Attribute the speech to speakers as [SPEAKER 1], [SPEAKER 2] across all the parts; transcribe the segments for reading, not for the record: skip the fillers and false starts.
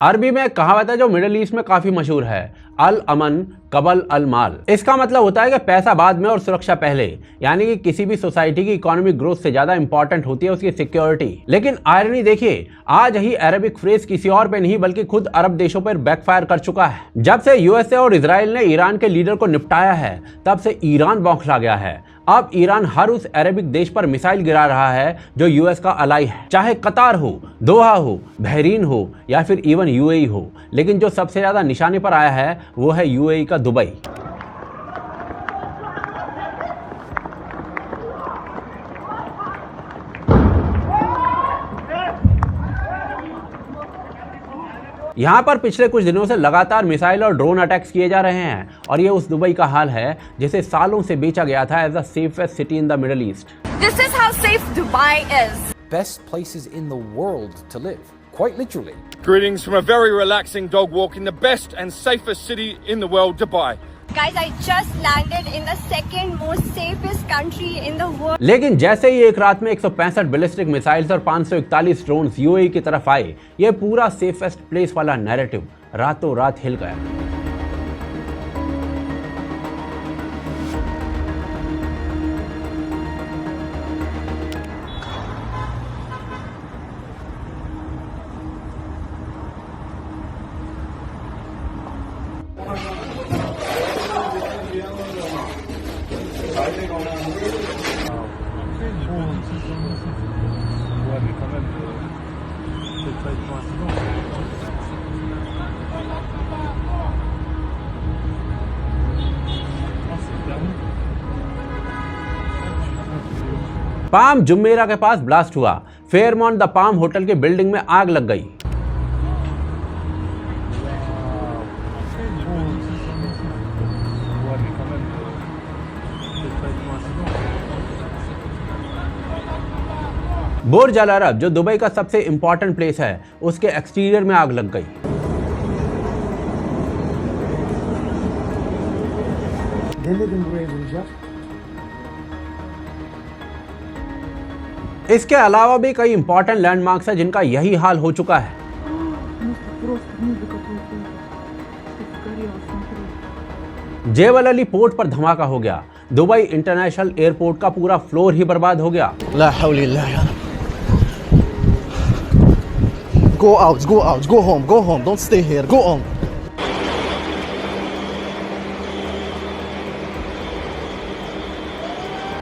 [SPEAKER 1] अरबी में एक कहावत है जो मिडिल ईस्ट में काफी मशहूर है, अल अमन कबल अल माल। इसका मतलब होता है कि पैसा बाद में और सुरक्षा पहले, यानी कि किसी भी सोसाइटी की इकोनॉमिक ग्रोथ से ज्यादा इंपॉर्टेंट होती है उसकी सिक्योरिटी। लेकिन आयरनी देखिए, आज ही अरबिक फ्रेज किसी और पे नहीं बल्कि खुद अरब देशों पर बैकफायर कर चुका है। जब से यूएसए और इजराइल ने ईरान के लीडर को निपटाया है तब से ईरान बौखला गया है। अब ईरान हर उस अरबिक देश पर मिसाइल गिरा रहा है जो यूएस का अलाई है, चाहे कतार हो, दोहा हो, बहरीन हो या फिर इवन यूएई हो। लेकिन जो सबसे ज्यादा निशाने पर आया है वो है यूएई का दुबई। यहाँ पर पिछले कुछ दिनों से लगातार मिसाइल और ड्रोन अटैक्स किए जा रहे हैं और ये उस दुबई का हाल है जिसे सालों से बेचा गया था as the safest city in the Middle East.
[SPEAKER 2] This is how safe Dubai is.
[SPEAKER 3] Best places in the world to live, quite literally.
[SPEAKER 4] Greetings from a very relaxing dog walk in the best and safest city in the world, Dubai.
[SPEAKER 2] Guys, I just landed in the second most safest country in the world.
[SPEAKER 1] लेकिन जैसे ही एक रात में 165 ballistic missiles और 541 drones UAE की तरफ आए, ये पूरा सेफेस्ट प्लेस वाला नैरेटिव रातों रात हिल गया। पाम जुमेरा के पास ब्लास्ट हुआ, फेयरमॉन्ट द पाम होटल के बिल्डिंग में आग लग गई। बुर्ज अल अरब जो दुबई का सबसे इंपॉर्टेंट प्लेस है, उसके एक्सटीरियर में आग लग गई। इसके अलावा भी कई इंपॉर्टेंट लैंडमार्क्स हैं जिनका यही हाल हो चुका है। जेबल अली पोर्ट पर धमाका हो गया, दुबई इंटरनेशनल एयरपोर्ट का पूरा फ्लोर ही बर्बाद हो गया।
[SPEAKER 5] Go out, go home, don't stay here, go on.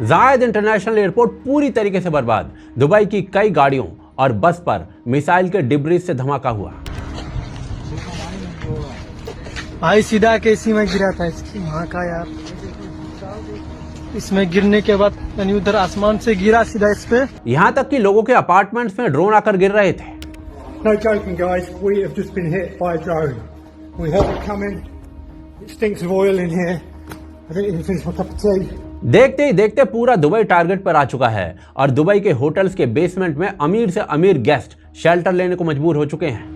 [SPEAKER 1] जायद इंटरनेशनल एयरपोर्ट पूरी तरीके से बर्बाद। दुबई की कई गाड़ियों और बस पर मिसाइल के डिब्रीज से धमाका हुआ।
[SPEAKER 6] भाई सीधा केसी में गिरा था, इसकी वहाँ का यार। इसमें गिरने के बाद यानी उधर आसमान से गिरा सीधा इस पे।
[SPEAKER 1] यहाँ तक कि लोगों के अपार्टमेंट्स में ड्रोन आकर गिर रहे थे।
[SPEAKER 7] No joking, guys. We have just been hit by a drone. We heard it coming. It stinks of oil in here. I don't even finish my cup of tea.
[SPEAKER 1] देखते ही देखते पूरा Dubai target पर आ चुका है और Dubai के hotels के basement में अमीर से अमीर गेस्ट शेल्टर लेने को मजबूर हो चुके हैं।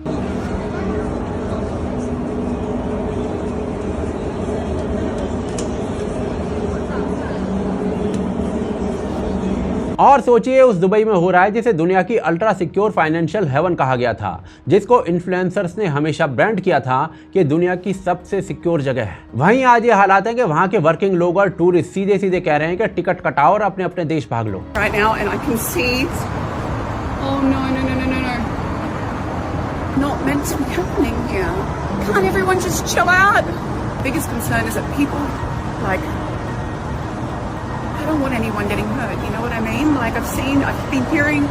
[SPEAKER 1] और सोचिए उस दुबई में हो रहा है जिसे दुनिया की अल्ट्रा सिक्योर फाइनेंशियल हेवन कहा गया था, जिसको इन्फ्लुएंसर्स ने हमेशा ब्रांड किया था कि दुनिया की सबसे सिक्योर जगह है। वहीं आज ये हालात है कि वहां के वर्किंग लोग और टूरिस्ट सीधे सीधे कह रहे हैं कि टिकट कटाओ और अपने अपने देश भाग लो।
[SPEAKER 8] Right now, and I can see. Oh no. Not meant to be happening here. Can't everyone just chill out? Biggest concern is that people like. I don't want anyone getting hurt, you know what I mean? Like I've been hearing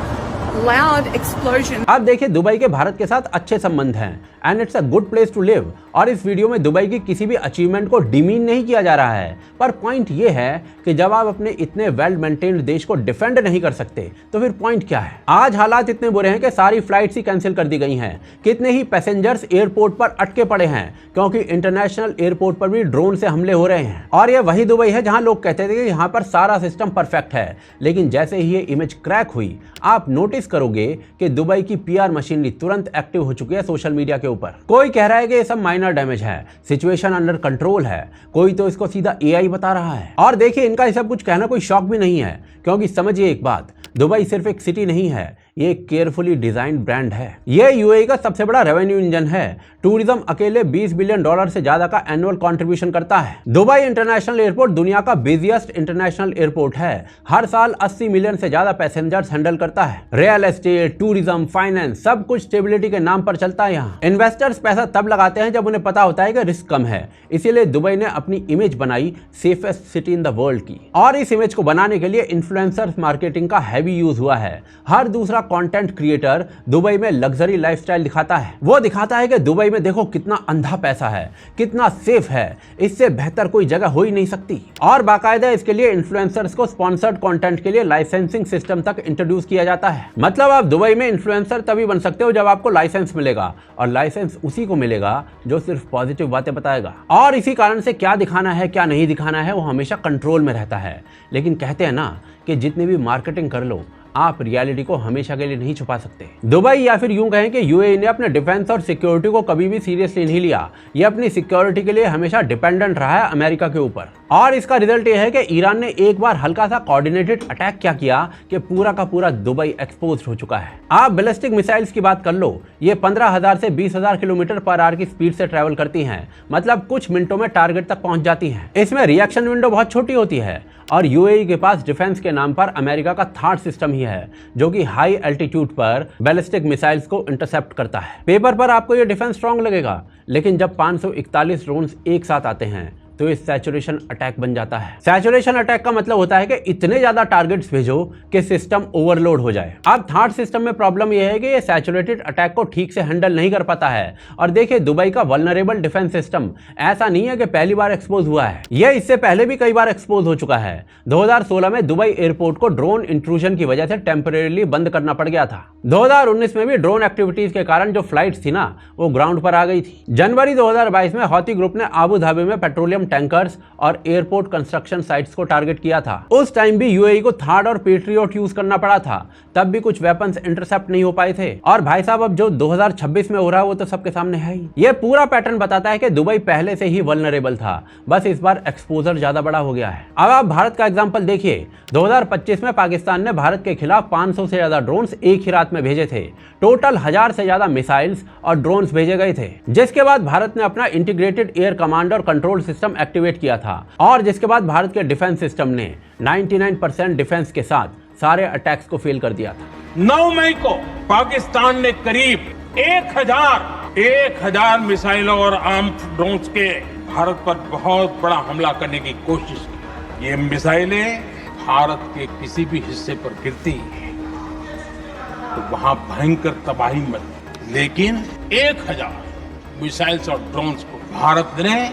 [SPEAKER 8] loud explosion.
[SPEAKER 1] अब देखिए Dubai के भारत के साथ अच्छे संबंध हैं and it's a good place to live. और इस वीडियो में दुबई की किसी भी अचीवमेंट को डिमीन नहीं किया जा रहा है, पर पॉइंट ये है कि जब आप अपने इतने वेल मेंटेन्ड देश को डिफेंड नहीं कर सकते तो फिर पॉइंट क्या है। आज हालात इतने बुरे हैं कि सारी फ्लाइट्स ही कैंसिल कर दी गई हैं। कितने ही पैसेंजर्स एयरपोर्ट पर अटके पड़े हैं क्योंकि इंटरनेशनल एयरपोर्ट पर भी ड्रोन से हमले हो रहे हैं। और ये वही दुबई है जहां लोग कहते थे कि यहाँ पर सारा सिस्टम परफेक्ट है, लेकिन जैसे ही ये इमेज क्रैक हुई आप नोटिस करोगे कि दुबई की पीआर मशीनरी तुरंत एक्टिव हो चुकी है सोशल मीडिया के ऊपर। कोई कह रहा है कि ये सब माइनर डैमेज है, सिचुएशन अंडर कंट्रोल है, कोई तो इसको सीधा एआई बता रहा है। और देखिए इनका ये सब कुछ कहना कोई शौक भी नहीं है, क्योंकि समझिए एक बात, दुबई सिर्फ एक सिटी नहीं है, ये एक केयरफुली डिजाइन ब्रांड है। ये यूएई का सबसे बड़ा रेवेन्यू इंजन है। टूरिज्म अकेले $20 बिलियन से ज्यादा का एनुअल कंट्रीब्यूशन करता है। दुबई इंटरनेशनल एयरपोर्ट दुनिया का बिजिएस्ट इंटरनेशनल एयरपोर्ट है। हर साल 80 मिलियन से ज्यादा पैसेंजर्स हैंडल करता है। रियल एस्टेट, टूरिज्म, फाइनेंस सब कुछ स्टेबिलिटी के नाम पर चलता है। यहाँ इन्वेस्टर्स पैसा तब लगाते हैं जब उन्हें पता होता है कि रिस्क कम है। इसीलिए दुबई ने अपनी इमेज बनाई safest city in the world की, और इस इमेज को बनाने के लिए इन्फ्लुएंसर्स मार्केटिंग का हैवी यूज हुआ है। हर दूसरा कंटेंट क्रिएटर दुबई में लग्जरी लाइफस्टाइल दिखाता है। वो दिखाता है कि दुबई में देखो कितना अंधा पैसा है, कितना सेफ है, इससे बेहतर कोई जगह हो ही नहीं सकती। और बाकायदा इसके लिए इन्फ्लुएंसर्स को स्पॉन्सर्ड कंटेंट के लिए लाइसेंसिंग सिस्टम तक इंट्रोड्यूस किया जाता है। मतलब आप दुबई में इन्फ्लुएंसर तभी बन सकते हो जब आपको लाइसेंस मिलेगा, और लाइसेंस उसी को मिलेगा जो सिर्फ पॉजिटिव बातें बताएगा। और इसी कारण से क्या दिखाना है क्या नहीं दिखाना है वो हमेशा कंट्रोल में रहता है। लेकिन कहते हैं ना कि जितनी भी मार्केटिंग कर लो, आप रियलिटी को हमेशा के लिए नहीं छुपा सकते। दुबई या फिर यूं कहें कि यूएई ने अपने डिफेंस और सिक्योरिटी को कभी भी सीरियसली नहीं लिया। ये अपनी सिक्योरिटी के लिए हमेशा डिपेंडेंट रहा है अमेरिका के ऊपर। और इसका रिजल्ट ये है कि ईरान ने एक बार हल्का सा कोऑर्डिनेटेड अटैक क्या किया कि पूरा का पूरा दुबई एक्सपोज हो चुका है। आप बैलिस्टिक मिसाइल्स की बात कर लो, ये 15,000 से 20,000 किलोमीटर पर आवर की स्पीड से ट्रैवल करती हैं। मतलब कुछ मिनटों में टारगेट तक पहुंच जाती हैं। इसमें रिएक्शन विंडो बहुत छोटी होती है। और यूएई के पास डिफेंस के नाम पर अमेरिका का थार्ड सिस्टम ही है, जो कि हाई एल्टीट्यूड पर बैलिस्टिक मिसाइल्स को इंटरसेप्ट करता है। पेपर पर आपको ये डिफेंस स्ट्रॉन्ग लगेगा, लेकिन जब 541 ड्रोन्स एक साथ आते हैं तो ये सैचुरेशन अटैक बन जाता है। सैचुरेशन अटैक का मतलब होता है कि इतने ज्यादा टारगेट्स भेजो कि सिस्टम ओवरलोड हो जाए। अब थर्ड सिस्टम में प्रॉब्लम यह है कि ये सैचुरेटेड अटैक को ठीक से हैंडल नहीं कर पाता है। और देखिए दुबई का वल्नरेबल डिफेंस सिस्टम ऐसा नहीं है कि पहली बार एक्सपोज हुआ है, यह इससे पहले भी कई बार एक्सपोज हो चुका है। 2016 में दुबई एयरपोर्ट को ड्रोन इंट्रूजन की वजह से टेम्परेरीली बंद करना पड़ गया था। 2019 में भी ड्रोन एक्टिविटीज के कारण जो फ्लाइट्स थी ना वो ग्राउंड पर आ गई थी। जनवरी 2022 में हौती ग्रुप ने आबू धाबी में पेट्रोलियम टैंकर्स और एयरपोर्ट कंस्ट्रक्शन साइट्स को टारगेट किया था। उस टाइम भी यूएई को थार्ड और पेट्रियट यूज करना पड़ा था, तब भी कुछ वेपन्स इंटरसेप्ट नहीं हो पाए थे। और भाई साहब अब जो 2026 में हो रहा है वो तो सबके सामने है ही। ये पूरा पैटर्न बताता है कि दुबई पहले से ही वल्नरेबल था, बस इस बार एक्सपोजर ज्यादा बड़ा हो गया है। अब आप भारत का एग्जांपल देखिए। 2025 में पाकिस्तान ने भारत के खिलाफ 500 से ज्यादा ड्रोन्स एक ही रात में भेजे थे। टोटल 1000 से ज्यादा मिसाइल्स और ड्रोन्स भेजे गए थे, जिसके बाद भारत ने अपना इंटीग्रेटेड एयर कमांड और कंट्रोल सिस्टम एक्टिवेट किया था। और जिसके बाद भारत के डिफेंस सिस्टम ने 99% डिफेंस के साथ सारे अटैक्स को फेल कर दिया था।
[SPEAKER 9] 9 मई को पाकिस्तान ने करीब 1000 मिसाइलों और आर्म्ड ड्रोन्स के भारत पर बहुत बड़ा हमला करने की कोशिश की। ये मिसाइलें भारत के किसी भी हिस्से पर गिरती तो वहां भयंकर तबाही मची, लेकिन 1000 मिसाइल्स और ड्रोन्स को भारत ने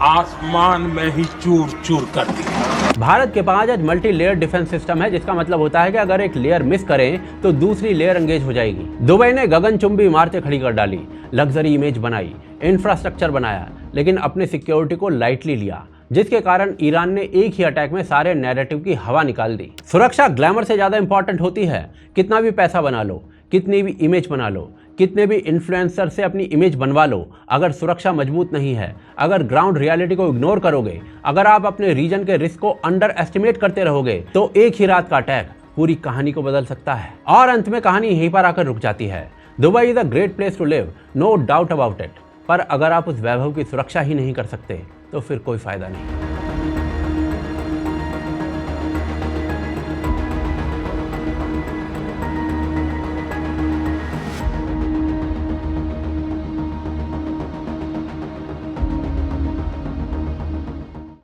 [SPEAKER 9] आसमान में ही चूर चूर कर दिया।
[SPEAKER 1] भारत के पास आज मल्टी लेयर डिफेंस सिस्टम है, जिसका मतलब होता है कि अगर एक लेयर मिस करें तो दूसरी लेयर एंगेज हो जाएगी। दुबई ने गगनचुंबी इमारतें खड़ी कर डाली, लग्जरी इमेज बनाई, इंफ्रास्ट्रक्चर बनाया, लेकिन अपने सिक्योरिटी को लाइटली लिया, जिसके कारण ईरान ने एक ही अटैक में सारे नैरेटिव की हवा निकाल दी। सुरक्षा ग्लैमर से ज्यादा इंपॉर्टेंट होती है। कितना भी पैसा बना लो, कितनी भी इमेज बना लो, कितने भी इन्फ्लुएंसर से अपनी इमेज बनवा लो, अगर सुरक्षा मजबूत नहीं है, अगर ग्राउंड रियलिटी को इग्नोर करोगे, अगर आप अपने रीजन के रिस्क को अंडर एस्टिमेट करते रहोगे, तो एक ही रात का अटैक पूरी कहानी को बदल सकता है। और अंत में कहानी यहीं पर आकर रुक जाती है। Dubai is a great place to live, no doubt about it. पर अगर आप उस वैभव की सुरक्षा ही नहीं कर सकते तो फिर कोई फायदा नहीं।